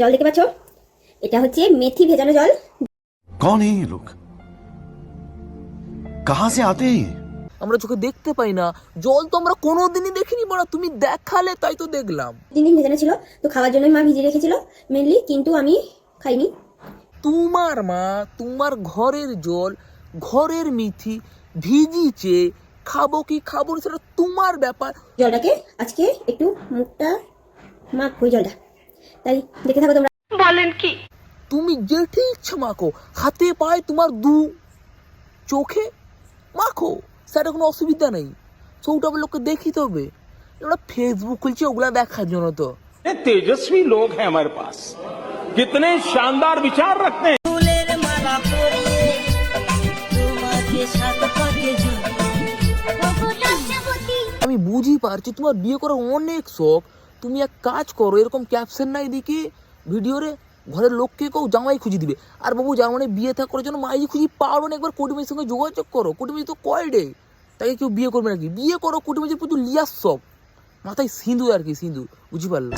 জল দেখতে পাচ্ছ, এটা হচ্ছে মেথি ভেজানো জল। कौन है ये लोग, कहां से आते हैं? আমরা চোখে দেখতে পাই না, জল তো আমরা কোনোদিনই দেখিনি বড়া, তুমি দেখালে তাই তো দেখলাম। 3 দিন ভেজানো ছিল, তো খাওয়ার জন্যই মা ভিজিয়ে রেখেছিল মেনলি, কিন্তু আমি খাইনি। তোমার মা তোমার ঘরের জল, ঘরের মিথি ভিজিছে, খাবো কি খাবো না সেটা তোমার ব্যাপার। জলটাকে আজকে একটু মুখটা মাখবো জলটা, তাই দেখে থাকো তোমরা। তুমি যেটি ইচ্ছে মাখো, হাতে পায়ে তোমার চোখে মাখো, সেটা কোনো অসুবিধা নেই। সৌটা লোককে দেখিতে হবে, ওরা ফেসবুক খুলছে ওগুলা দেখার জন্য। তো तेजस्वी लोग हैं हमारे पास, कितने शानदार विचार रखते हैं। আমি বুঝি পারছি তোমার বিয়ে করার অনেক শখ। তুমি এক কাজ করো, এরকম ক্যাপশন না এদিকে ভিডিওরে, ঘরের লোককে কেউ জামাই খুঁজে দিবে। আর বাবু যার মানে বিয়ে থা করার জন্য মাই খুঁজে পারো না, একবার কোটিমের সঙ্গে যোগাযোগ করো। কোটিমেজি তো কয় রে, তাকে কেউ বিয়ে করবে নাকি? বিয়ে করো, কোটিমেজির প্রচুর লিয়ার শখ, মাথায় সিঁদুর আর কি, সিঁদুর, বুঝি পারলো।